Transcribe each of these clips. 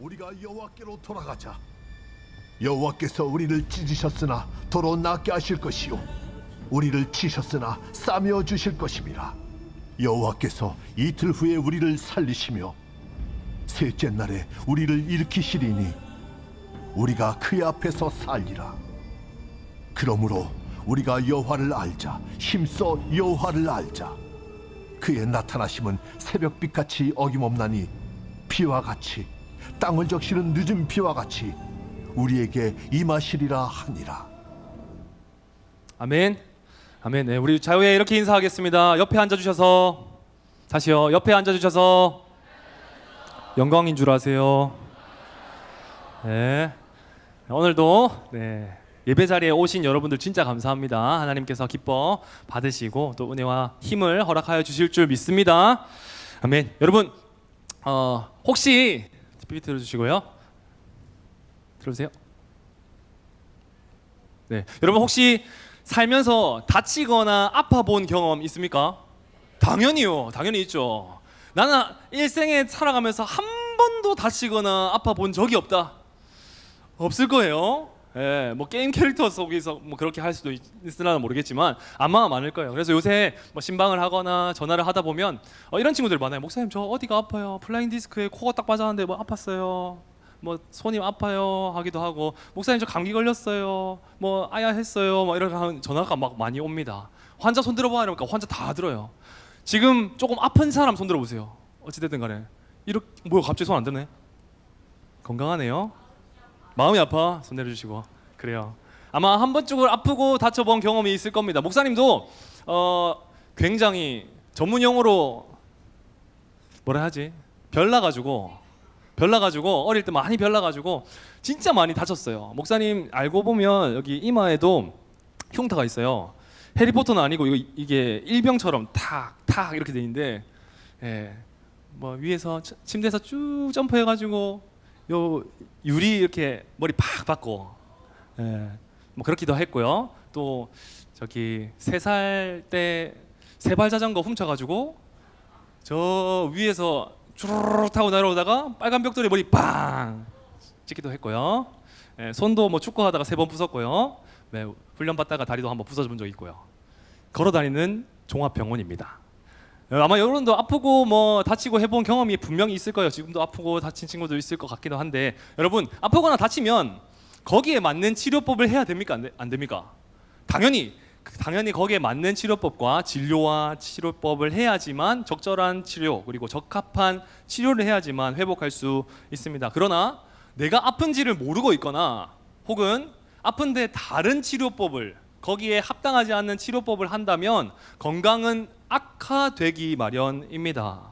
우리가 여호와께로 돌아가자. 여호와께서 우리를 찢으셨으나 도로 낫게 하실 것이요 우리를 치셨으나 싸매어 주실 것임이라. 여호와께서 이틀 후에 우리를 살리시며 셋째 날에 우리를 일으키시리니 우리가 그의 앞에서 살리라. 그러므로 우리가 여호와를 알자. 힘써 여호와를 알자. 그의 나타나심은 새벽빛같이 어김없나니 비와 같이 땅을 적시는 늦은 비와 같이 우리에게 임하시리라 하니라. 아멘. 아멘. 네, 우리 자유에 이렇게 인사하겠습니다. 옆에 앉아주셔서, 다시요. 옆에 앉아주셔서 영광인 줄 아세요. 네. 오늘도 예배 자리에 오신 여러분들 진짜 감사합니다. 하나님께서 기뻐 받으시고 또 은혜와 힘을 허락하여 주실 줄 믿습니다. 아멘. 여러분, 혹시 PPT 들어주시고요. 들어주세요. 네, 여러분 혹시 살면서 다치거나 아파 본 경험 있습니까? 당연히요. 당연히 있죠. 나는 일생에 살아가면서 한 번도 다치거나 아파 본 적이 없다. 없을 거예요. 예, 뭐 게임 캐릭터 속에서 뭐 그렇게 할 수도 있으나 모르겠지만 아마 많을 거예요. 그래서 요새 뭐 신방을 하거나 전화를 하다 보면 이런 친구들 많아요. 목사님 저 어디가 아파요. 플라잉 디스크에 코가 딱 빠졌는데 뭐 아팠어요. 뭐 손이 아파요 하기도 하고, 목사님 저 감기 걸렸어요. 뭐 아야 했어요. 막 이렇게 하면 전화가 막 많이 옵니다. 환자 손 들어봐 이러니까 환자 다 들어요. 지금 조금 아픈 사람 손 들어보세요. 어찌됐든 간에 이렇게 뭐야 갑자기 손 안 드네. 건강하네요. 마음이 아파 손 내려주시고. 그래요. 아마 한 번쯤은 아프고 다쳐본 경험이 있을 겁니다. 목사님도 굉장히 전문 용어로 뭐라 하지? 별나가지고 어릴 때 많이 별나가지고 진짜 많이 다쳤어요. 목사님 알고 보면 여기 이마에도 흉터가 있어요. 해리포터는 아니고 이게 일병처럼 탁탁 이렇게 돼 있는데, 예, 뭐 위에서 침대에서 쭉 점프해가지고 요 유리 이렇게 머리 팍 박고, 예, 뭐 그렇기도 했고요. 또 저기 3살 때 세발 자전거 훔쳐가지고 저 위에서 주르르 타고 내려오다가 빨간 벽돌에 머리 빵 찍기도 했고요. 예, 손도 뭐 축구하다가 3번 부쉈고요. 네, 훈련 받다가 다리도 한번 부서본 적 있고요. 걸어다니는 종합병원입니다. 아마 여러분도 아프고 뭐 다치고 해본 경험이 분명히 있을 거예요. 지금도 아프고 다친 친구도 있을 것 같기도 한데, 여러분 아프거나 다치면 거기에 맞는 치료법을 해야 됩니까? 안 됩니까? 당연히 거기에 맞는 치료법과 진료와 치료법을 해야지만 적절한 치료 그리고 적합한 치료를 해야지만 회복할 수 있습니다. 그러나 내가 아픈지를 모르고 있거나 혹은 아픈데 다른 치료법을, 거기에 합당하지 않는 치료법을 한다면 건강은 악화되기 마련입니다.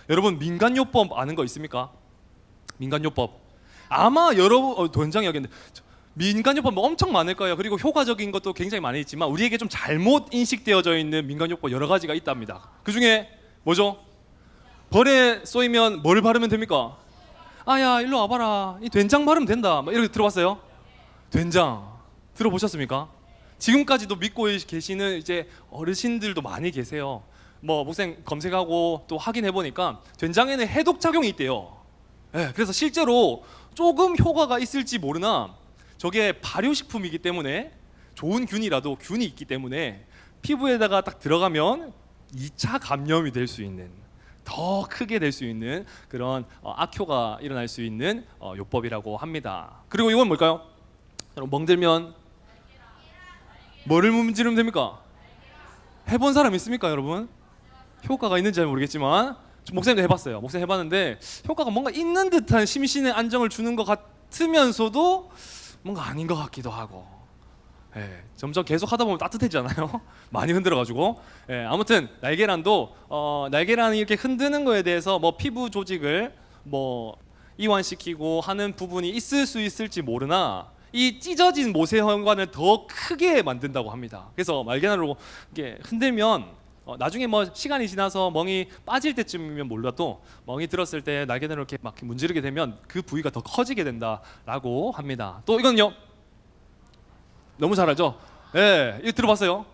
여러분 민간요법 아는 거 있습니까? 민간요법 아마 여러분 도현장이 여기 있는데 민간요법 엄청 많을 거예요. 그리고 효과적인 것도 굉장히 많이 있지만 우리에게 좀 잘못 인식되어져 있는 민간요법 여러 가지가 있답니다. 그 중에 뭐죠? 벌에 쏘이면 뭘 바르면 됩니까? 아야 일로 와봐라, 이 된장 바르면 된다, 막 이렇게 들어봤어요? 된장 들어보셨습니까? 지금까지도 믿고 계시는 이제 어르신들도 많이 계세요. 뭐 목사님 검색하고 또 확인해 보니까 된장에는 해독 작용이 있대요. 네, 그래서 실제로 조금 효과가 있을지 모르나 저게 발효식품이기 때문에 좋은 균이라도 균이 있기 때문에 피부에다가 딱 들어가면 2차 감염이 될 수 있는, 더 크게 될 수 있는 그런 악효가 일어날 수 있는 요법이라고 합니다. 그리고 이건 뭘까요? 멍들면 뭐를 문지르면 됩니까? 해본 사람 있습니까, 여러분? 효과가 있는지 잘 모르겠지만 목사님도 해봤어요. 목사님 해봤는데 효과가 뭔가 있는 듯한 심신의 안정을 주는 것 같으면서도 뭔가 아닌 것 같기도 하고, 예, 점점 계속 하다 보면 따뜻해지잖아요. 많이 흔들어가지고. 예, 아무튼 날계란도 날계란이 이렇게 흔드는 거에 대해서 뭐 피부 조직을 뭐 이완시키고 하는 부분이 있을 수 있을지 모르나 이 찢어진 모세혈관을 더 크게 만든다고 합니다. 그래서 날계란으로 이렇게 흔들면 나중에 뭐 시간이 지나서 멍이 빠질 때쯤이면 몰라도 멍이 들었을 때 날개를 이렇게 막 문지르게 되면 그 부위가 더 커지게 된다라고 합니다. 또 이건요, 너무 잘 알죠? 예, 이거 들어봤어요?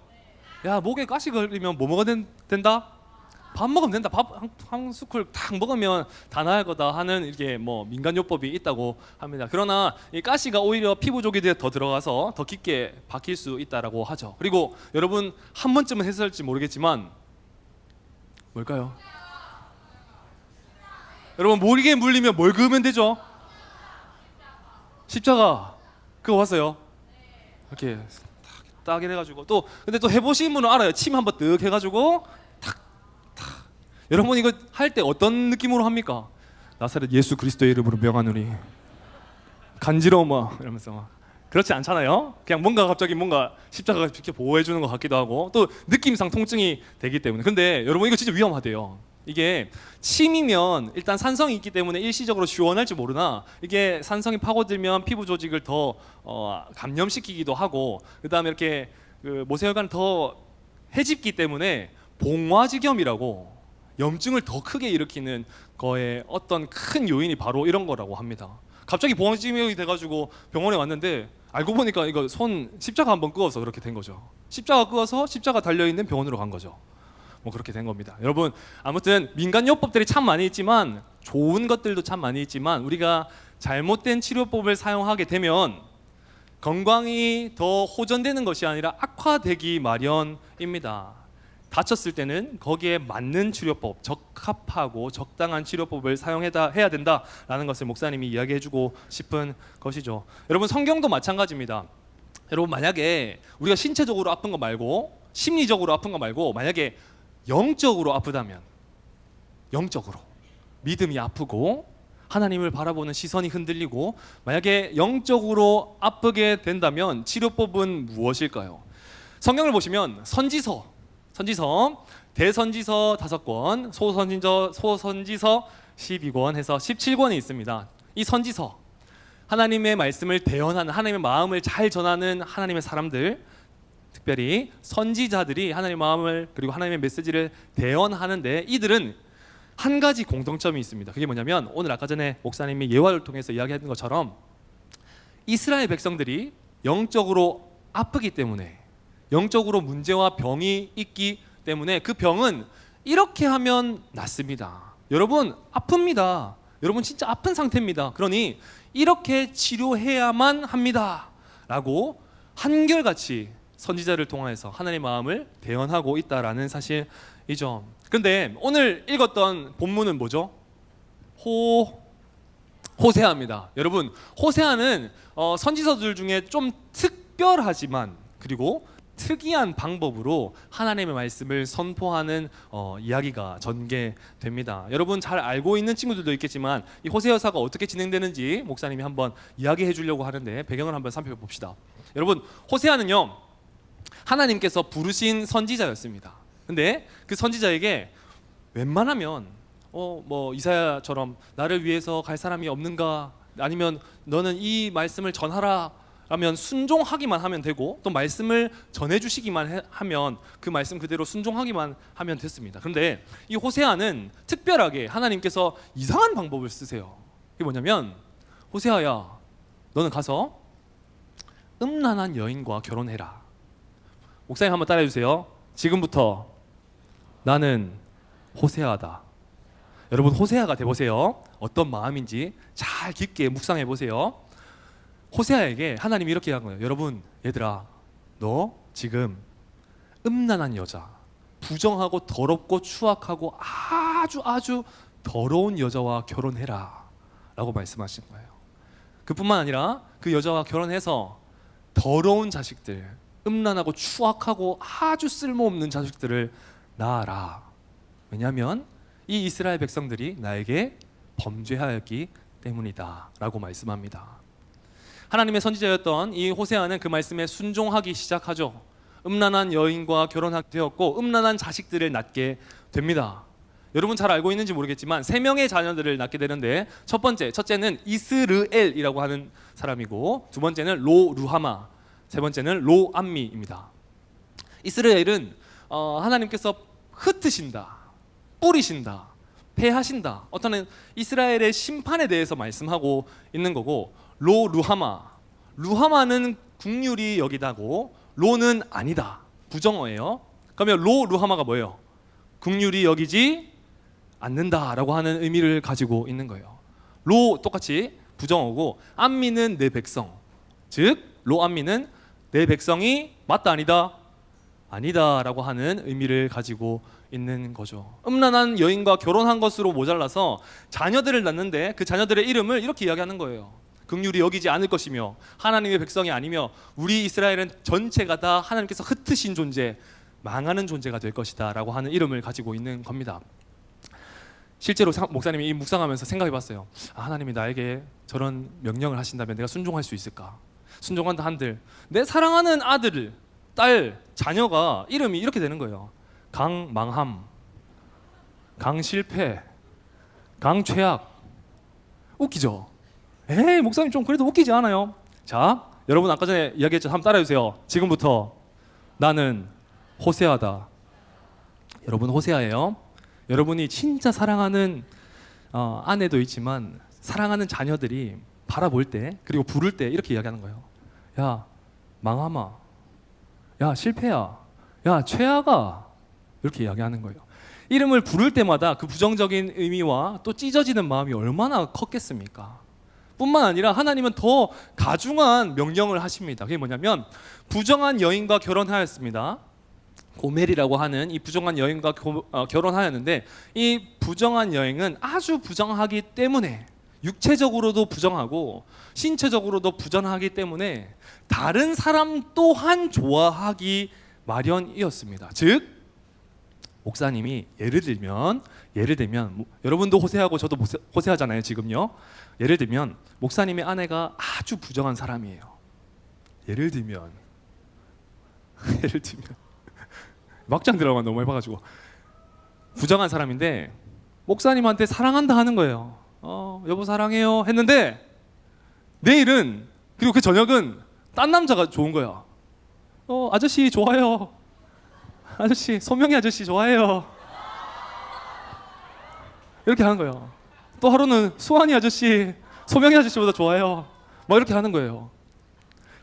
야, 목에 가시 걸리면 뭐가 된다? 밥 먹으면 된다. 밥 한 스쿨 딱 먹으면 다 나을 거다 하는 이게 뭐 민간요법이 있다고 합니다. 그러나 이 가시가 오히려 피부 조직에 더 들어가서 더 깊게 박힐 수 있다라고 하죠. 그리고 여러분 한 번쯤은 했을지 모르겠지만 뭘까요? 여러분 모르게 물리면 뭘 그으면 되죠? 십자가. 그거 봤어요? 이렇게 딱 해가지고 또 근데 또 해보신 분은 알아요. 침 한번 뜩 해가지고 여러분 이거 할 때 어떤 느낌으로 합니까? 나사렛 예수 그리스도의 이름으로 명하노니 간지러워 막 이러면서 막 그렇지 않잖아요. 그냥 뭔가 갑자기 뭔가 십자가가 이렇게 보호해 주는 것 같기도 하고 또 느낌상 통증이 되기 때문에. 근데 여러분 이거 진짜 위험하대요. 이게 침이면 일단 산성이 있기 때문에 일시적으로 시원할지 모르나 이게 산성이 파고들면 피부 조직을 더 감염시키기도 하고 그다음에 이렇게 그 모세혈관을 더 해집기 때문에 봉화지겸이라고 염증을 더 크게 일으키는 거에 어떤 큰 요인이 바로 이런 거라고 합니다. 갑자기 봉화지겸이 돼가지고 병원에 왔는데 알고 보니까 이거 손 십자가 한번 끄어서 그렇게 된 거죠. 십자가 끄어서 십자가 달려있는 병원으로 간 거죠. 뭐 그렇게 된 겁니다. 여러분 아무튼 민간요법들이 참 많이 있지만 좋은 것들도 참 많이 있지만 우리가 잘못된 치료법을 사용하게 되면 건강이 더 호전되는 것이 아니라 악화되기 마련입니다. 다쳤을 때는 거기에 맞는 치료법, 적합하고 적당한 치료법을 사용해야 된다라는 것을 목사님이 이야기해주고 싶은 것이죠. 여러분 성경도 마찬가지입니다. 여러분 만약에 우리가 신체적으로 아픈 거 말고 심리적으로 아픈 거 말고 만약에 영적으로 아프다면 영적으로 믿음이 아프고 하나님을 바라보는 시선이 흔들리고 만약에 영적으로 아프게 된다면 치료법은 무엇일까요? 성경을 보시면 선지서 대선지서 5권, 소선지서 12권 해서 17권이 있습니다. 이 선지서 하나님의 말씀을 대언하는 하나님의 마음을 잘 전하는 하나님의 사람들 특별히 선지자들이 하나님의 마음을 그리고 하나님의 메시지를 대언하는데 이들은 한 가지 공통점이 있습니다. 그게 뭐냐면 오늘 아까 전에 목사님이 예화를 통해서 이야기했던 것처럼 이스라엘 백성들이 영적으로 아프기 때문에 영적으로 문제와 병이 있기 때문에 그 병은 이렇게 하면 낫습니다. 여러분 아픕니다. 여러분 진짜 아픈 상태입니다. 그러니 이렇게 치료해야만 합니다. 라고 한결같이 선지자를 통해서 하나님의 마음을 대언하고 있다라는 사실이죠. 그런데 오늘 읽었던 본문은 뭐죠? 호세아입니다. 여러분 호세아는 선지서들 중에 좀 특별하지만 그리고 특이한 방법으로 하나님의 말씀을 선포하는 이야기가 전개됩니다. 여러분 잘 알고 있는 친구들도 있겠지만 이 호세아서가 어떻게 진행되는지 목사님이 한번 이야기해 주려고 하는데 배경을 한번 살펴봅시다. 여러분 호세아는요 하나님께서 부르신 선지자였습니다. 근데 그 선지자에게 웬만하면 뭐 이사야처럼 나를 위해서 갈 사람이 없는가 아니면 너는 이 말씀을 전하라 라면 순종하기만 하면 되고 또 말씀을 전해주시기만 하면 그 말씀 그대로 순종하기만 하면 됐습니다. 그런데 이 호세아는 특별하게 하나님께서 이상한 방법을 쓰세요. 그게 뭐냐면 호세아야 너는 가서 음란한 여인과 결혼해라. 목사님 한번 따라해 주세요. 지금부터 나는 호세아다. 여러분 호세아가 돼보세요. 어떤 마음인지 잘 깊게 묵상해 보세요. 호세아에게 하나님이 이렇게 한 거예요. 여러분 얘들아 너 지금 음란한 여자 부정하고 더럽고 추악하고 아주 더러운 여자와 결혼해라 라고 말씀하신 거예요. 그뿐만 아니라 그 여자와 결혼해서 더러운 자식들 음란하고 추악하고 아주 쓸모없는 자식들을 낳아라. 왜냐하면 이 이스라엘 백성들이 나에게 범죄하였기 때문이다 라고 말씀합니다. 하나님의 선지자였던 이 호세아는 그 말씀에 순종하기 시작하죠. 음란한 여인과 결혼하게 되었고 음란한 자식들을 낳게 됩니다. 여러분 잘 알고 있는지 모르겠지만 3명의 자녀들을 낳게 되는데 첫째는 이스르엘이라고 하는 사람이고 두 번째는 로루하마, 세 번째는 로암미입니다. 이스라엘은 하나님께서 흩으신다, 뿌리신다, 패하신다 어떤 이스라엘의 심판에 대해서 말씀하고 있는 거고 루하마는 국률이 여기다고 로는 아니다 부정어예요. 그러면 로루하마가 뭐예요? 긍휼히 여기지 않는다라고 하는 의미를 가지고 있는 거예요. 로 똑같이 부정어고 안미는 내 백성. 즉 로 안미는 내 백성이 맞다 아니다? 아니다라고 하는 의미를 가지고 있는 거죠. 음란한 여인과 결혼한 것으로 모자라서 자녀들을 낳는데 그 자녀들의 이름을 이렇게 이야기하는 거예요. 긍휼히 여기지 않을 것이며 하나님의 백성이 아니며 우리 이스라엘은 전체가 다 하나님께서 흩으신 존재, 망하는 존재가 될 것이다 라고 하는 이름을 가지고 있는 겁니다. 실제로 목사님이 이 묵상하면서 생각해봤어요. 하나님이 나에게 저런 명령을 하신다면 내가 순종할 수 있을까? 순종한다 한들 내 사랑하는 아들, 딸, 자녀가 이름이 이렇게 되는 거예요. 강망함, 강실패, 강최악. 웃기죠? 에이, 목사님 좀 그래도 웃기지 않아요? 자, 여러분 아까 전에 이야기했죠. 한번 따라해주세요. 지금부터 나는 호세아다. 여러분 호세아예요. 여러분이 진짜 사랑하는 아내도 있지만 사랑하는 자녀들이 바라볼 때 그리고 부를 때 이렇게 이야기하는 거예요. 야, 망함아. 야, 실패야. 야, 최악아. 이렇게 이야기하는 거예요. 이름을 부를 때마다 그 부정적인 의미와 또 찢어지는 마음이 얼마나 컸겠습니까? 뿐만 아니라 하나님은 더 가중한 명령을 하십니다. 그게 뭐냐면 부정한 여인과 결혼하였습니다. 고멜이라고 하는 이 부정한 여인과 결혼하였는데 이 부정한 여인은 아주 부정하기 때문에 육체적으로도 부정하고 신체적으로도 부정하기 때문에 다른 사람 또한 좋아하기 마련이었습니다. 즉 목사님이 예를 들면 여러분도 호세하고 저도 호세하잖아요 지금요. 예를 들면 목사님의 아내가 아주 부정한 사람이에요. 예를 들면 막장 드라마 너무 해봐가지고 부정한 사람인데 목사님한테 사랑한다 하는 거예요. 여보 사랑해요 했는데 내일은 그리고 그 저녁은 딴 남자가 좋은 거야. 아저씨 좋아요. 아저씨 소명이 아저씨 좋아해요. 이렇게 하는 거예요. 또 하루는 수환이 아저씨 소명이 아저씨보다 좋아해요. 막 이렇게 하는 거예요.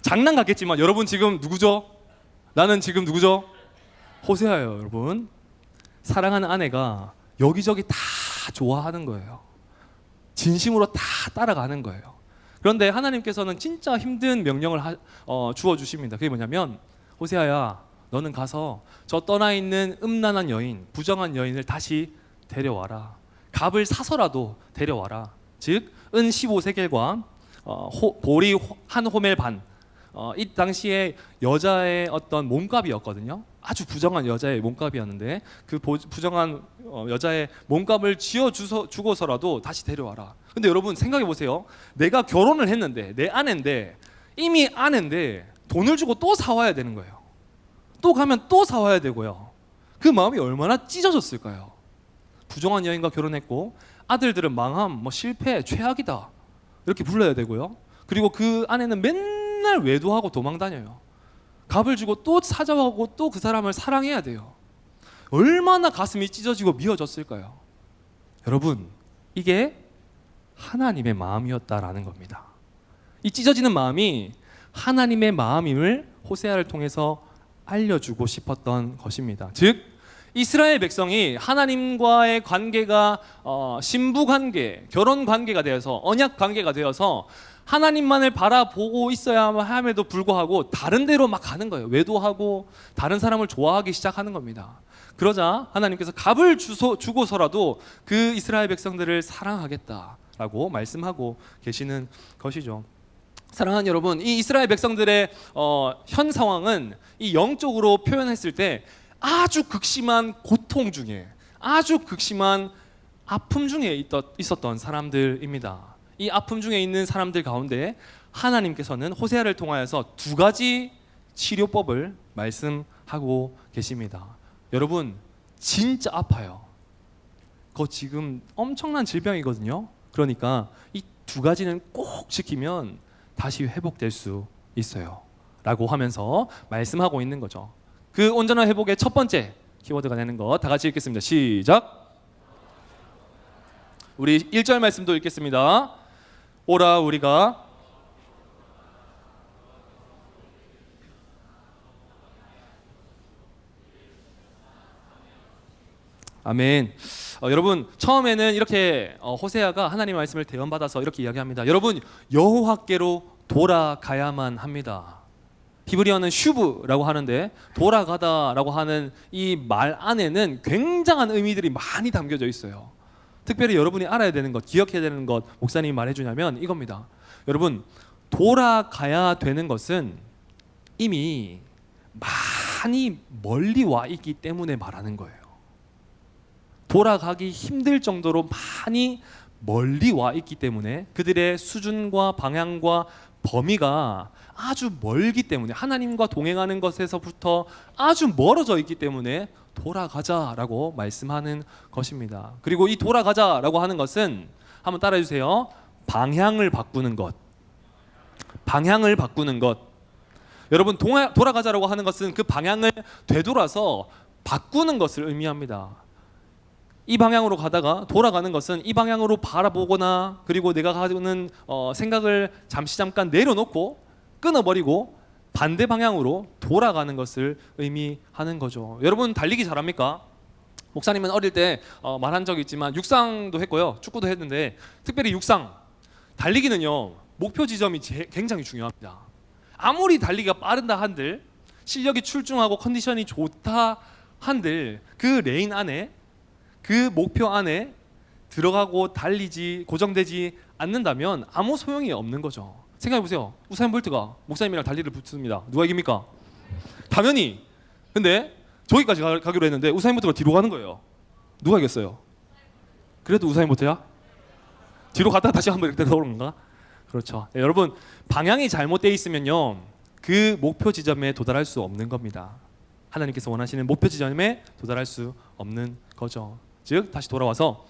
장난 같겠지만 여러분 지금 누구죠? 나는 지금 누구죠? 호세아예요. 여러분 사랑하는 아내가 여기저기 다 좋아하는 거예요. 진심으로 다 따라가는 거예요. 그런데 하나님께서는 진짜 힘든 명령을 주어 주십니다. 그게 뭐냐면 호세아야 너는 가서 저 떠나 있는 음란한 여인, 부정한 여인을 다시 데려와라. 값을 사서라도 데려와라. 즉 은 15세겔과 보리 한 호멜 반. 이 당시에 여자의 어떤 몸값이었거든요. 아주 부정한 여자의 몸값이었는데 그 부정한 여자의 몸값을 주고서라도 다시 데려와라. 근데 여러분 생각해 보세요. 내가 결혼을 했는데 내 아내인데 이미 아내인데 돈을 주고 또 사와야 되는 거예요. 또 가면 또 사와야 되고요. 그 마음이 얼마나 찢어졌을까요? 부정한 여인과 결혼했고 아들들은 망함, 실패, 최악이다 이렇게 불러야 되고요. 그리고 그 아내는 맨날 외도하고 도망다녀요. 값을 주고 또 찾아오고 또 그 사람을 사랑해야 돼요. 얼마나 가슴이 찢어지고 미어졌을까요? 여러분 이게 하나님의 마음이었다라는 겁니다. 이 찢어지는 마음이 하나님의 마음임을 호세아를 통해서 알려주고 싶었던 것입니다. 즉 이스라엘 백성이 하나님과의 관계가 신부 관계, 결혼 관계가 되어서 언약 관계가 되어서 하나님만을 바라보고 있어야 함에도 불구하고 다른 데로 막 가는 거예요. 외도하고 다른 사람을 좋아하기 시작하는 겁니다. 그러자 하나님께서 값을 주고서라도 그 이스라엘 백성들을 사랑하겠다라고 말씀하고 계시는 것이죠. 사랑하는 여러분, 이 이스라엘 백성들의 현 상황은 이 영적으로 표현했을 때 아주 극심한 고통 중에 아주 극심한 아픔 중에 있었던 사람들입니다. 이 아픔 중에 있는 사람들 가운데 하나님께서는 호세아를 통하여서 두 가지 치료법을 말씀하고 계십니다. 여러분 진짜 아파요. 그거 지금 엄청난 질병이거든요. 그러니까 이 두 가지는 꼭 지키면 다시 회복될 수 있어요 라고 하면서 말씀하고 있는 거죠. 그 온전한 회복의 첫 번째 키워드가 되는 거 다 같이 읽겠습니다. 시작. 우리 1절 말씀도 읽겠습니다. 오라 우리가 아멘. 여러분 처음에는 이렇게 호세아가 하나님의 말씀을 대언받아서 이렇게 이야기합니다. 여러분 여호와께로 돌아가야만 합니다. 히브리어는 슈브라고 하는데 돌아가다라고 하는 이 말 안에는 굉장한 의미들이 많이 담겨져 있어요. 특별히 여러분이 알아야 되는 것, 기억해야 되는 것, 목사님이 말해주냐면 이겁니다. 여러분 돌아가야 되는 것은 이미 많이 멀리 와 있기 때문에 말하는 거예요. 돌아가기 힘들 정도로 많이 멀리 와 있기 때문에 그들의 수준과 방향과 범위가 아주 멀기 때문에 하나님과 동행하는 것에서부터 아주 멀어져 있기 때문에 돌아가자라고 말씀하는 것입니다. 그리고 이 돌아가자라고 하는 것은 한번 따라해 주세요. 방향을 바꾸는 것. 방향을 바꾸는 것. 여러분 돌아가자라고 하는 것은 그 방향을 되돌아서 바꾸는 것을 의미합니다. 이 방향으로 가다가 돌아가는 것은 이 방향으로 바라보거나 그리고 내가 가지고 있는 생각을 잠깐 내려놓고 끊어버리고 반대 방향으로 돌아가는 것을 의미하는 거죠. 여러분 달리기 잘합니까? 목사님은 어릴 때 말한 적이 있지만 육상도 했고요, 축구도 했는데 특별히 육상 달리기는요 목표 지점이 굉장히 중요합니다. 아무리 달리기가 빠른다 한들 실력이 출중하고 컨디션이 좋다 한들 그 레인 안에 그 목표 안에 들어가고 달리지 고정되지 않는다면 아무 소용이 없는 거죠. 생각해보세요. 우사인 볼트가 목사님이랑 달리기를 붙습니다. 누가 이깁니까? 당연히. 근데 저기까지 가기로 했는데 우사인 볼트가 뒤로 가는 거예요. 누가 이겼어요? 그래도 우사인 볼트야? 뒤로 갔다가 다시 한번 이렇게 돌아오는 건가? 그렇죠. 네, 여러분 방향이 잘못되어 있으면요 그 목표 지점에 도달할 수 없는 겁니다. 하나님께서 원하시는 목표 지점에 도달할 수 없는 거죠. 즉 다시 돌아와서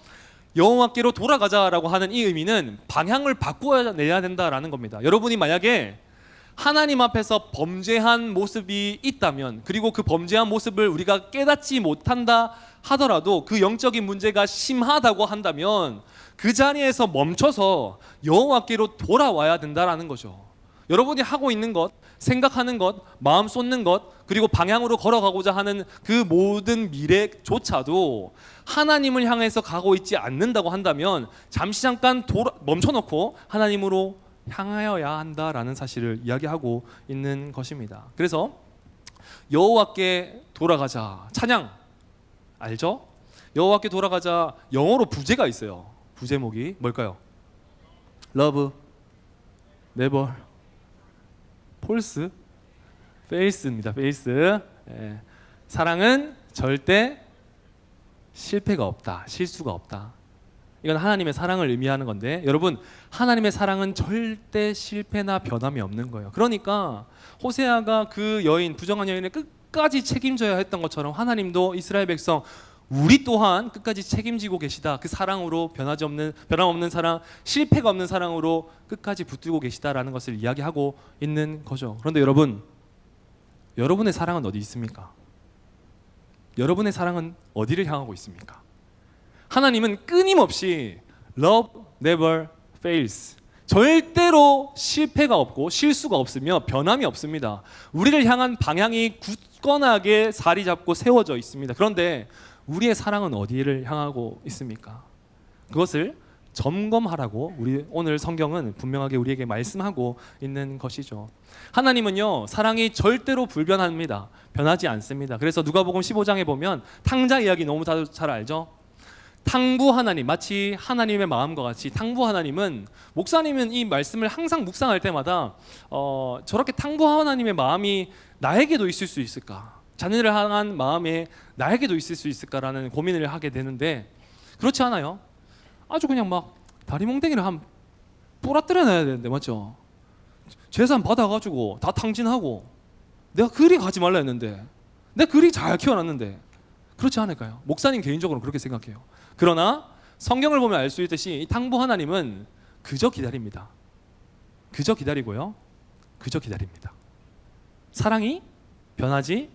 여호와께로 돌아가자라고 하는 이 의미는 방향을 바꿔내야 된다라는 겁니다. 여러분이 만약에 하나님 앞에서 범죄한 모습이 있다면 그리고 그 범죄한 모습을 우리가 깨닫지 못한다 하더라도 그 영적인 문제가 심하다고 한다면 그 자리에서 멈춰서 여호와께로 돌아와야 된다라는 거죠. 여러분이 하고 있는 것, 생각하는 것, 마음 쏟는 것, 그리고 방향으로 걸어가고자 하는 그 모든 미래조차도 하나님을 향해서 가고 있지 않는다고 한다면 잠시 잠깐 멈춰놓고 하나님으로 향하여야 한다라는 사실을 이야기하고 있는 것입니다. 그래서 여호와께 돌아가자 찬양 알죠? 여호와께 돌아가자 영어로 부제가 있어요. 부제목이 뭘까요? Love, never, false, fails입니다. fails. 예. 사랑은 절대 실패가 없다. 실수가 없다. 이건 하나님의 사랑을 의미하는 건데 여러분 하나님의 사랑은 절대 실패나 변함이 없는 거예요. 그러니까 호세아가 그 여인 부정한 여인을 끝까지 책임져야 했던 것처럼 하나님도 이스라엘 백성 우리 또한 끝까지 책임지고 계시다. 그 사랑으로 변함없는 사랑, 실패가 없는 사랑으로 끝까지 붙들고 계시다라는 것을 이야기하고 있는 거죠. 그런데 여러분, 여러분의 사랑은 어디 있습니까? 여러분의 사랑은 어디를 향하고 있습니까? 하나님은 끊임없이 love never fails. 절대로 실패가 없고 실수가 없으며 변함이 없습니다. 우리를 향한 방향이 굳건하게 자리 잡고 세워져 있습니다. 그런데 우리의 사랑은 어디를 향하고 있습니까? 그것을 점검하라고 우리 오늘 성경은 분명하게 우리에게 말씀하고 있는 것이죠. 하나님은요 사랑이 절대로 불변합니다. 변하지 않습니다. 그래서 누가복음 15장에 보면 탕자 이야기 너무 잘 알죠? 탕부 하나님, 마치 하나님의 마음과 같이 탕부 하나님은 목사님은 이 말씀을 항상 묵상할 때마다 저렇게 탕부 하나님의 마음이 나에게도 있을 수 있을까? 자녀를 향한 마음에 나에게도 있을 수 있을까라는 고민을 하게 되는데 그렇지 않아요? 아주 그냥 막 다리몽댕이를 한 뿌라뜨려 놔야 되는데 맞죠? 재산 받아가지고 다 탕진하고 내가 그리 가지 말라 했는데 내가 그리 잘 키워놨는데 그렇지 않을까요? 목사님 개인적으로 그렇게 생각해요. 그러나 성경을 보면 알 수 있듯이 이 탕부 하나님은 그저 기다립니다. 그저 기다리고요. 그저 기다립니다. 사랑이 변하지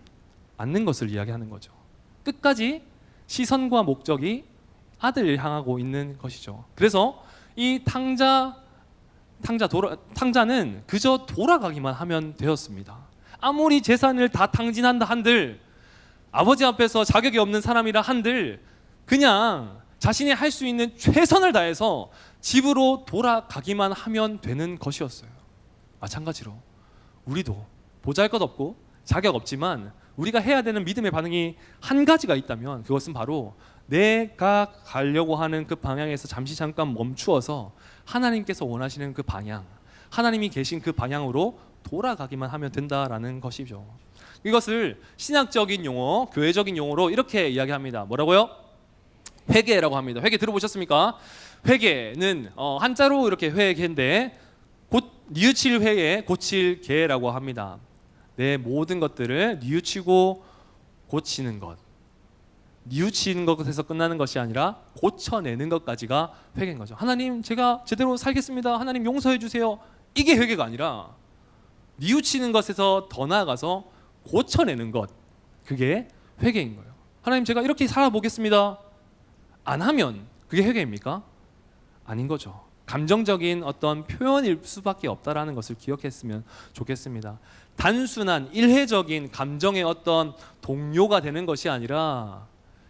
않는 것을 이야기하는 거죠. 끝까지 시선과 목적이 아들을 향하고 있는 것이죠. 그래서 이 탕자는 그저 돌아가기만 하면 되었습니다. 아무리 재산을 다 탕진한다 한들 아버지 앞에서 자격이 없는 사람이라 한들 그냥 자신이 할 수 있는 최선을 다해서 집으로 돌아가기만 하면 되는 것이었어요. 마찬가지로 우리도 보잘것없고 자격 없지만 우리가 해야 되는 믿음의 반응이 한 가지가 있다면 그것은 바로 내가 가려고 하는 그 방향에서 잠깐 멈추어서 하나님께서 원하시는 그 방향, 하나님이 계신 그 방향으로 돌아가기만 하면 된다라는 것이죠. 이것을 신학적인 용어, 교회적인 용어로 이렇게 이야기합니다. 뭐라고요? 회개라고 합니다. 회개 들어보셨습니까? 회개는 한자로 이렇게 회개인데 뉘우칠 회에 고칠 개라고 합니다. 내 모든 것들을 뉘우치고 고치는 것. 뉘우치는 것에서 끝나는 것이 아니라 고쳐내는 것까지가 회개인 거죠. 하나님, 제가 제대로 살겠습니다. 하나님 용서해 주세요. 이게 회개가 아니라 뉘우치는 것에서 더 나아가서 고쳐내는 것. 그게 회개인 거예요. 하나님, 제가 이렇게 살아보겠습니다. 안 하면 그게 회개입니까? 아닌 거죠. 감정적인 어떤 표현일 수밖에 없다라는 것을 기억했으면 좋겠습니다. 단순한 일회적인 감정의 어떤 동요가 되는 것이 아니라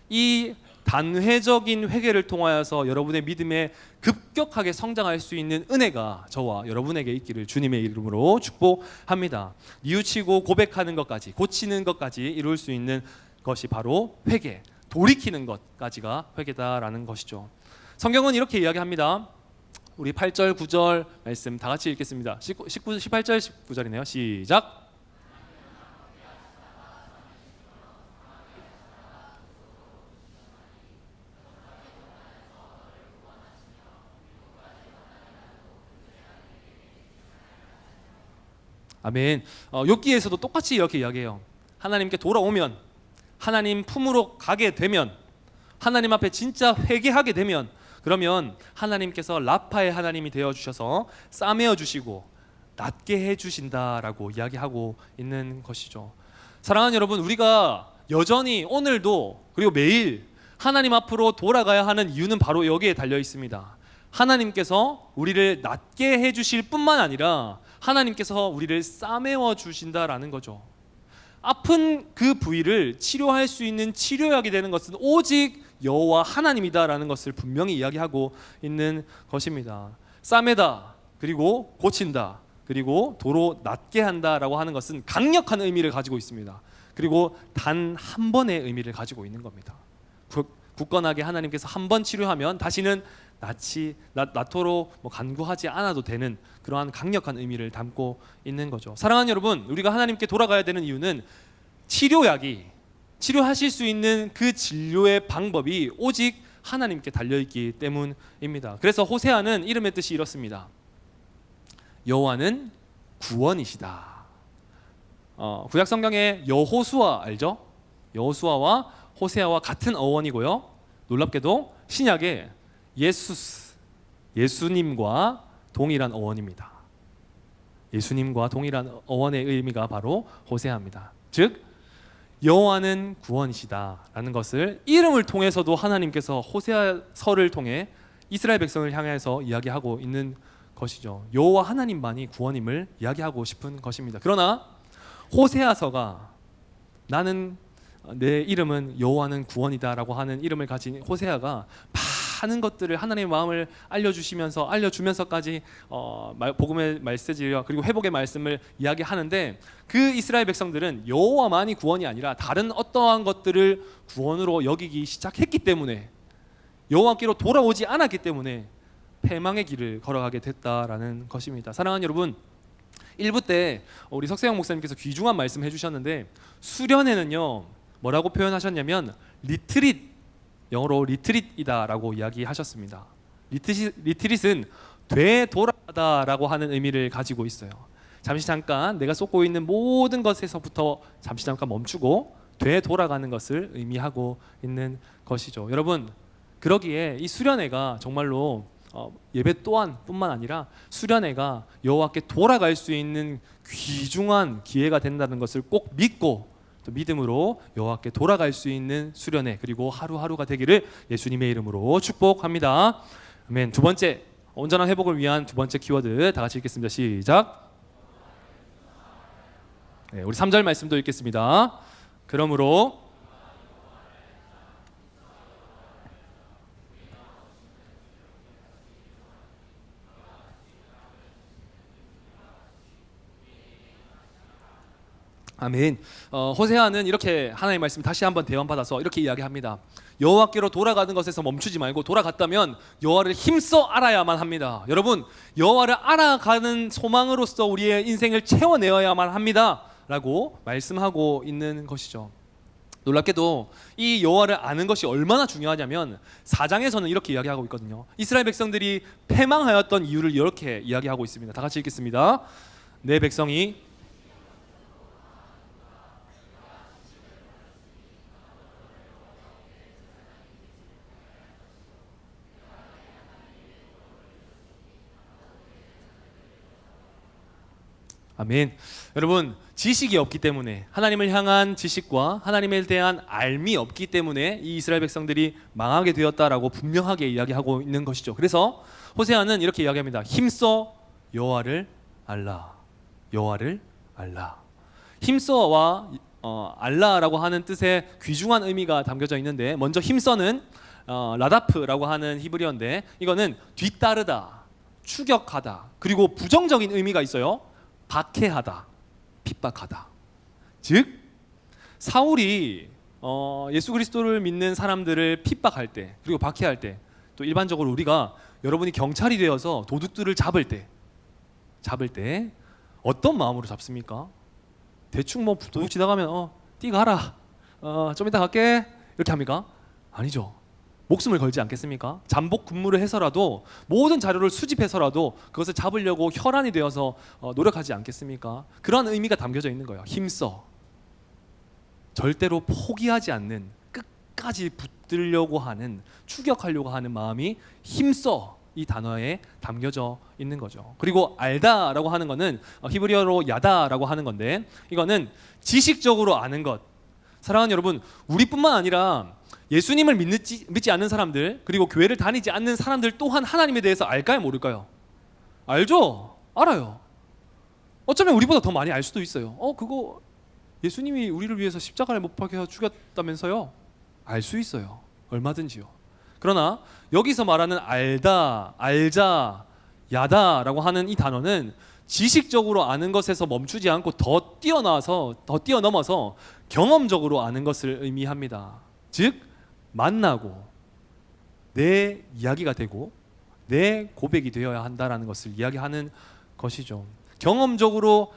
이 단회적인 회개를 통하여서 여러분의 믿음에 급격하게 성장할 수 있는 은혜가 저와 여러분에게 있기를 주님의 이름으로 축복합니다. 뉘우치고 고백하는 것까지, 고치는 것까지 이룰 수 있는 것이 바로 회개, 돌이키는 것까지가 회개다라는 것이죠. 성경은 이렇게 이야기합니다. 우리 8절, 9절 말씀 다 같이 읽겠습니다. 18절, 19절이네요. 시작. 아멘. 욥기에서도 똑같이 이렇게 이야기해요. 하나님께 돌아오면, 하나님 품으로 가게 되면, 하나님 앞에 진짜 회개하게 되면, 그러면 하나님께서 라파의 하나님이 되어 주셔서 싸매어 주시고 낫게 해 주신다라고 이야기하고 있는 것이죠. 사랑하는 여러분, 우리가 여전히 오늘도 그리고 매일 하나님 앞으로 돌아가야 하는 이유는 바로 여기에 달려 있습니다. 하나님께서 우리를 낫게 해 주실 뿐만 아니라 하나님께서 우리를 싸매어 주신다라는 거죠. 아픈 그 부위를 치료할 수 있는 치료약이 되는 것은 오직 여호와 하나님이다라는 것을 분명히 이야기하고 있는 것입니다. 싸매다, 그리고 고친다, 그리고 도로 낫게 한다라고 하는 것은 강력한 의미를 가지고 있습니다. 그리고 단 한 번의 의미를 가지고 있는 겁니다. 굳건하게 하나님께서 한 번 치료하면 다시는 낫도록 간구하지 않아도 되는 그러한 강력한 의미를 담고 있는 거죠. 사랑하는 여러분, 우리가 하나님께 돌아가야 되는 이유는 치료하실 수 있는 그 진료의 방법이 오직 하나님께 달려있기 때문입니다. 그래서 호세아는 이름의 뜻이 이렇습니다. 여호와는 구원이시다. 구약 성경에 여호수아 알죠? 여호수아와 호세아와 같은 어원이고요. 놀랍게도 신약에 예수님과 동일한 어원입니다. 예수님과 동일한 어원의 의미가 바로 호세아입니다. 즉 여호와는 구원이시다라는 것을 이름을 통해서도 하나님께서 호세아서를 통해 이스라엘 백성을 향해서 이야기하고 있는 것이죠. 여호와 하나님만이 구원임을 이야기하고 싶은 것입니다. 그러나 호세아서가 나는 내 이름은 여호와는 구원이다라고 하는 이름을 가진 호세아가 많은 것들을 하나님의 마음을 알려주면서까지 복음의 메시지와 그리고 회복의 말씀을 이야기하는데 그 이스라엘 백성들은 여호와만이 구원이 아니라 다른 어떠한 것들을 구원으로 여기기 시작했기 때문에 여호와께로 돌아오지 않았기 때문에 패망의 길을 걸어가게 됐다라는 것입니다. 사랑하는 여러분, 1부 때 우리 석세영 목사님께서 귀중한 말씀 해주셨는데 수련회는요 뭐라고 표현하셨냐면 영어로 리트릿이다라고 이야기하셨습니다. 리트릿은 되돌아가다라고 하는 의미를 가지고 있어요. 잠깐 내가 쏟고 있는 모든 것에서부터 잠깐 멈추고 되돌아가는 것을 의미하고 있는 것이죠. 여러분, 그러기에 이 수련회가 정말로 예배 뿐만 아니라 수련회가 여호와께 돌아갈 수 있는 귀중한 기회가 된다는 것을 꼭 믿고 또 믿음으로 여호와께 돌아갈 수 있는 수련회 그리고 하루하루가 되기를 예수님의 이름으로 축복합니다. 아멘. 두 번째, 온전한 회복을 위한 두 번째 키워드 다 같이 읽겠습니다. 시작. 네, 우리 3절 말씀도 읽겠습니다. 그러므로 아멘. 호세아는 이렇게 하나님의 말씀 다시 한번 대원받아서 이렇게 이야기합니다. 여호와께로 돌아가는 것에서 멈추지 말고 돌아갔다면 여호와를 힘써 알아야만 합니다. 여러분, 여호와를 알아가는 소망으로서 우리의 인생을 채워내어야만 합니다 라고 말씀하고 있는 것이죠. 놀랍게도 이 여호와를 아는 것이 얼마나 중요하냐면 4장에서는 이렇게 이야기하고 있거든요. 이스라엘 백성들이 패망하였던 이유를 이렇게 이야기하고 있습니다. 다 같이 읽겠습니다. 내 백성이 아멘. 여러분, 지식이 없기 때문에, 하나님을 향한 지식과 하나님에 대한 알미 없기 때문에 이 이스라엘 백성들이 망하게 되었다라고 분명하게 이야기하고 있는 것이죠. 그래서 호세아는 이렇게 이야기합니다. 힘써 여호와를 알라. 여호와를 알라. 힘써와 알라라고 하는 뜻의 귀중한 의미가 담겨져 있는데, 먼저 힘써는 라다프라고 하는 히브리어인데, 이거는 뒤따르다, 추격하다, 그리고 부정적인 의미가 있어요. 박해하다, 핍박하다. 즉 사울이 예수 그리스도를 믿는 사람들을 핍박할 때, 그리고 박해할 때, 또 일반적으로 우리가 여러분이 경찰이 되어서 도둑들을 잡을 때 어떤 마음으로 잡습니까? 대충 뭐 도둑 지나가면 띠 가라, 좀 이따 갈게, 이렇게 합니까? 아니죠. 목숨을 걸지 않겠습니까? 잠복 근무를 해서라도, 모든 자료를 수집해서라도 그것을 잡으려고 혈안이 되어서 노력하지 않겠습니까? 그런 의미가 담겨져 있는 거예요. 힘써. 절대로 포기하지 않는, 끝까지 붙들려고 하는, 추격하려고 하는 마음이 힘써, 이 단어에 담겨져 있는 거죠. 그리고 알다라고 하는 거는 히브리어로 야다라고 하는 건데, 이거는 지식적으로 아는 것. 사랑하는 여러분, 우리뿐만 아니라 예수님을 믿지 않는 사람들, 그리고 교회를 다니지 않는 사람들 또한 하나님에 대해서 알까요, 모를까요? 알죠? 알아요. 어쩌면 우리보다 더 많이 알 수도 있어요. 그거 예수님이 우리를 위해서 십자가를 못 박혀 죽였다면서요? 알 수 있어요. 얼마든지요. 그러나 여기서 말하는 알다, 알자, 야다라고 하는 이 단어는 지식적으로 아는 것에서 멈추지 않고 더 뛰어넘어서 경험적으로 아는 것을 의미합니다. 즉 만나고 내 이야기가 되고 내 고백이 되어야 한다라는 것을 이야기하는 것이죠. 경험적으로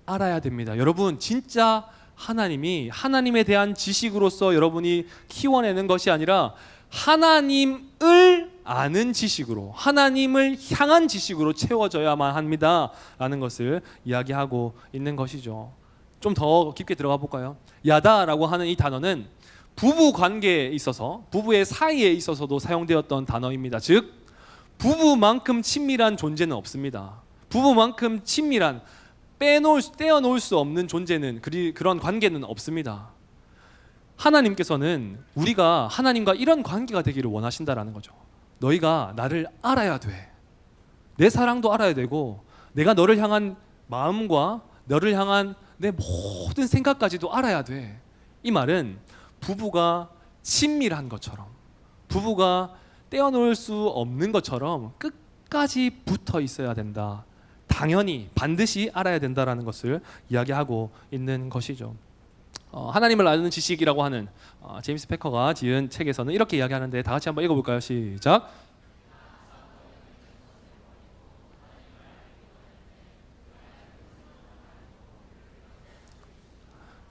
알아야 됩니다. 여러분, 진짜 하나님이 하나님에 대한 지식으로서 여러분이 키워내는 것이 아니라 하나님을 아는 지식으로, 하나님을 향한 지식으로 채워져야만 합니다라는 것을 이야기하고 있는 것이죠. 좀 더 깊게 들어가 볼까요? 야다라고 하는 이 단어는 부부 관계에 있어서, 부부의 사이에 있어서도 사용되었던 단어입니다. 즉 부부만큼 친밀한 존재는 없습니다. 부부만큼 친밀한, 떼어놓을 수 없는 존재는, 그런 관계는 없습니다. 하나님께서는 우리가 하나님과 이런 관계가 되기를 원하신다라는 거죠. 너희가 나를 알아야 돼. 내 사랑도 알아야 되고, 내가 너를 향한 마음과 너를 향한 내 모든 생각까지도 알아야 돼. 이 말은 부부가 친밀한 것처럼, 부부가 떼어놓을 수 없는 것처럼 끝까지 붙어 있어야 된다. 당연히 반드시 알아야 된다라는 것을 이야기하고 있는 것이죠. 하나님을 아는 지식이라고 하는 제임스 패커가 지은 책에서는 이렇게 이야기하는데, 다 같이 한번 읽어볼까요? 시작.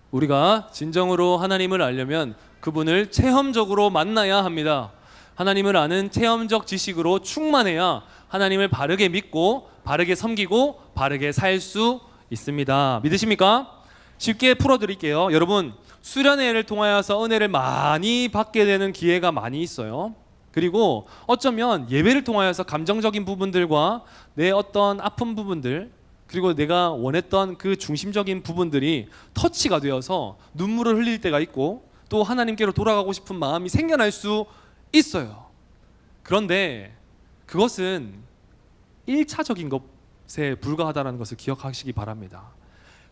우리가 진정으로 하나님을 알려면 그분을 체험적으로 만나야 합니다. 하나님을 아는 체험적 지식으로 충만해야 하나님을 바르게 믿고 바르게 섬기고 바르게 살 수 있습니다. 믿으십니까? 쉽게 풀어드릴게요. 여러분, 수련회를 통하여서 은혜를 많이 받게 되는 기회가 많이 있어요. 그리고 어쩌면 예배를 통하여서 감정적인 부분들과 내 어떤 아픈 부분들, 그리고 내가 원했던 그 중심적인 부분들이 터치가 되어서 눈물을 흘릴 때가 있고, 또 하나님께로 돌아가고 싶은 마음이 생겨날 수 있어요. 그런데 그것은 1차적인 것에 불과하다는 것을 기억하시기 바랍니다.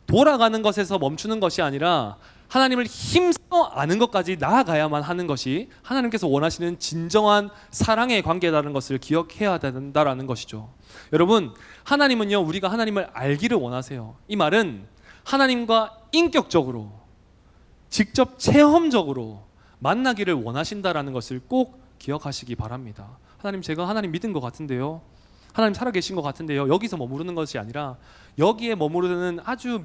돌아가는 것에서 멈추는 것이 아니라 하나님을 힘써 아는 것까지 나아가야만 하는 것이 하나님께서 원하시는 진정한 사랑의 관계라는 것을 기억해야 된다라는 것이죠. 여러분, 하나님은요, 우리가 하나님을 알기를 원하세요. 이 말은 하나님과 인격적으로 직접 체험적으로 만나기를 원하신다라는 것을 꼭 기억하시기 바랍니다. 하나님, 제가 하나님 믿은 것 같은데요, 하나님 살아계신 것 같은데요, 여기서 머무르는 것이 아니라, 여기에 머무르는 아주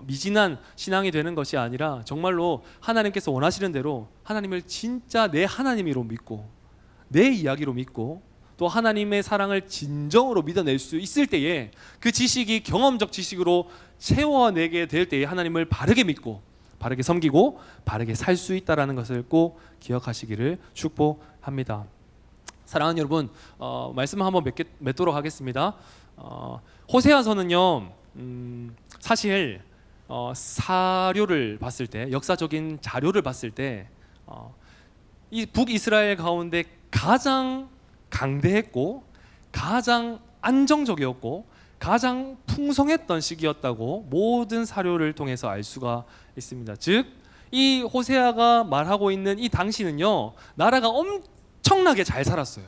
미진한 신앙이 되는 것이 아니라 정말로 하나님께서 원하시는 대로 하나님을 진짜 내 하나님으로 믿고 내 이야기로 믿고 또 하나님의 사랑을 진정으로 믿어낼 수 있을 때에, 그 지식이 경험적 지식으로 채워내게 될 때에 하나님을 바르게 믿고 바르게 섬기고 바르게 살 수 있다는 것을 꼭 기억하시기를 축복합니다. 사랑하는 여러분, 말씀을 한번 맺도록 하겠습니다. 호세아서는요, 사실 사료를 봤을 때, 역사적인 자료를 봤을 때, 이 북이스라엘 가운데 가장 강대했고 가장 안정적이었고 가장 풍성했던 시기였다고 모든 사료를 통해서 알 수가 있습니다. 즉, 이 호세아가 말하고 있는 이 당시는요, 나라가 엄청나게 잘 살았어요.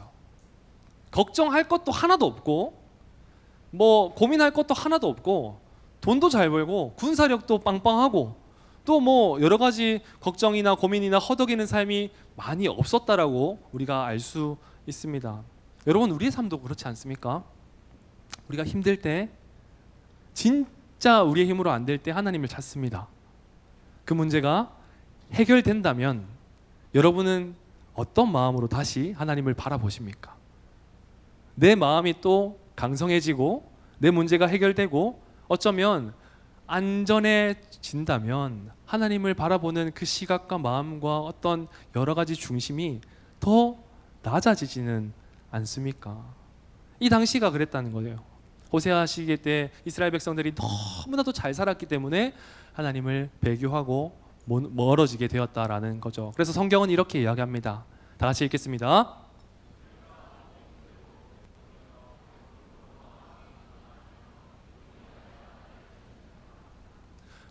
걱정할 것도 하나도 없고 뭐 고민할 것도 하나도 없고 돈도 잘 벌고 군사력도 빵빵하고 또 뭐 여러 가지 걱정이나 고민이나 허덕이는 삶이 많이 없었다라고 우리가 알 수 있습니다. 여러분, 우리의 삶도 그렇지 않습니까? 우리가 힘들 때, 진짜 우리의 힘으로 안 될 때 하나님을 찾습니다. 그 문제가 해결된다면 여러분은 어떤 마음으로 다시 하나님을 바라보십니까? 내 마음이 또 강성해지고 내 문제가 해결되고 어쩌면 안전해진다면 하나님을 바라보는 그 시각과 마음과 어떤 여러 가지 중심이 더 낮아지지는 않습니까? 이 당시가 그랬다는 거예요. 호세아 시기 때 이스라엘 백성들이 너무나도 잘 살았기 때문에 하나님을 배교하고 멀어지게 되었다라는 거죠. 그래서 성경은 이렇게 이야기합니다. 다 같이 읽겠습니다.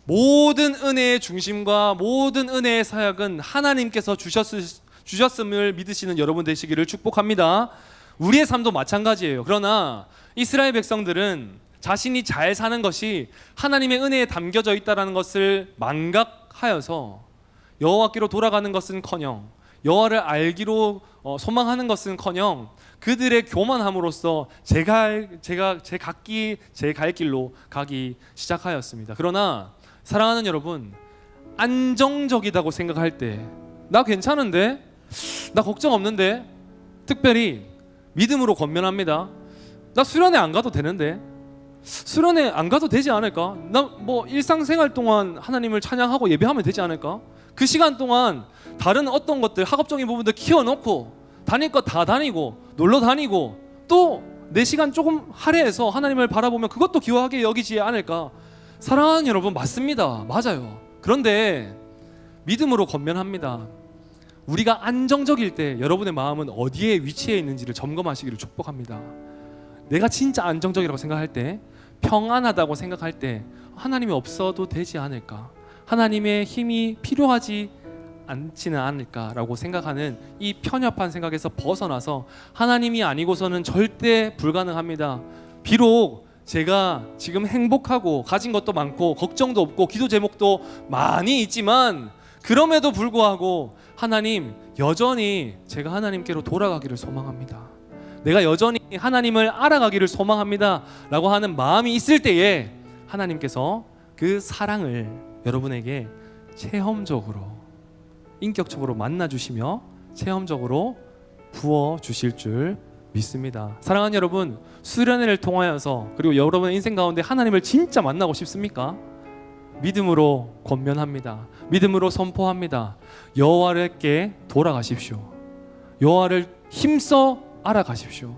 모든 은혜의 중심과 모든 은혜의 사역은 하나님께서 주셨음을 믿으시는 여러분 되시기를 축복합니다. 우리의 삶도 마찬가지예요. 그러나 이스라엘 백성들은 자신이 잘 사는 것이 하나님의 은혜에 담겨져 있다는 것을 망각하여서 여호와께로 돌아가는 것은커녕 여호와를 알기로 소망하는 것은커녕 그들의 교만함으로써 제 갈 길로 가기 시작하였습니다. 그러나 사랑하는 여러분, 안정적이다고 생각할 때, 나 괜찮은데? 나 걱정 없는데? 특별히 믿음으로 권면합니다. 나 수련회 안 가도 되는데? 수련회 안 가도 되지 않을까? 나 뭐 일상생활 동안 하나님을 찬양하고 예배하면 되지 않을까? 그 시간 동안 다른 어떤 것들, 학업적인 부분들 키워놓고 다닐 거 다 다니고 놀러 다니고 또 내 시간 조금 할애해서 하나님을 바라보면 그것도 귀하게 여기지 않을까? 사랑하는 여러분, 맞습니다. 맞아요. 그런데 믿음으로 권면합니다. 우리가 안정적일 때 여러분의 마음은 어디에 위치해 있는지를 점검하시기를 축복합니다. 내가 진짜 안정적이라고 생각할 때, 평안하다고 생각할 때 하나님이 없어도 되지 않을까? 하나님의 힘이 필요하지 않지는 않을까라고 생각하는 이 편협한 생각에서 벗어나서 하나님이 아니고서는 절대 불가능합니다. 비록 제가 지금 행복하고 가진 것도 많고 걱정도 없고 기도 제목도 많이 있지만 그럼에도 불구하고 하나님, 여전히 제가 하나님께로 돌아가기를 소망합니다. 내가 여전히 하나님을 알아가기를 소망합니다 라고 하는 마음이 있을 때에 하나님께서 그 사랑을 여러분에게 체험적으로, 인격적으로 만나주시며 체험적으로 부어주실 줄 믿습니다. 사랑하는 여러분, 수련회를 통하여서 그리고 여러분의 인생 가운데 하나님을 진짜 만나고 싶습니까? 믿음으로 권면합니다. 믿음으로 선포합니다. 여호와께 돌아가십시오. 여호와를 힘써 알아가십시오.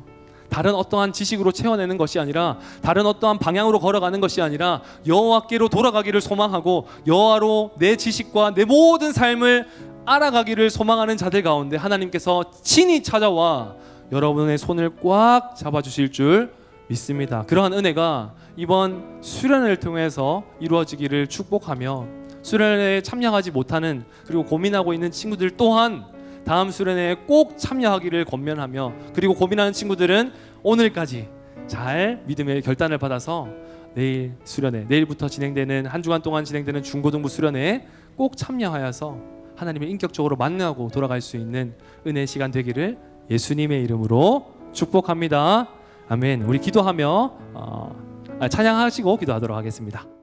다른 어떠한 지식으로 채워내는 것이 아니라, 다른 어떠한 방향으로 걸어가는 것이 아니라 여호와께로 돌아가기를 소망하고 여호와로 내 지식과 내 모든 삶을 알아가기를 소망하는 자들 가운데 하나님께서 친히 찾아와 여러분의 손을 꽉 잡아주실 줄 믿습니다. 그러한 은혜가 이번 수련회를 통해서 이루어지기를 축복하며, 수련회에 참여하지 못하는 그리고 고민하고 있는 친구들 또한 다음 수련회에 꼭 참여하기를 권면하며, 그리고 고민하는 친구들은 오늘까지 잘 믿음의 결단을 받아서 내일 수련회, 내일부터 진행되는 한 주간 동안 진행되는 중고등부 수련회에 꼭 참여하여서 하나님을 인격적으로 만나고 돌아갈 수 있는 은혜의 시간 되기를 예수님의 이름으로 축복합니다. 아멘. 우리 기도하며 찬양하시고 기도하도록 하겠습니다.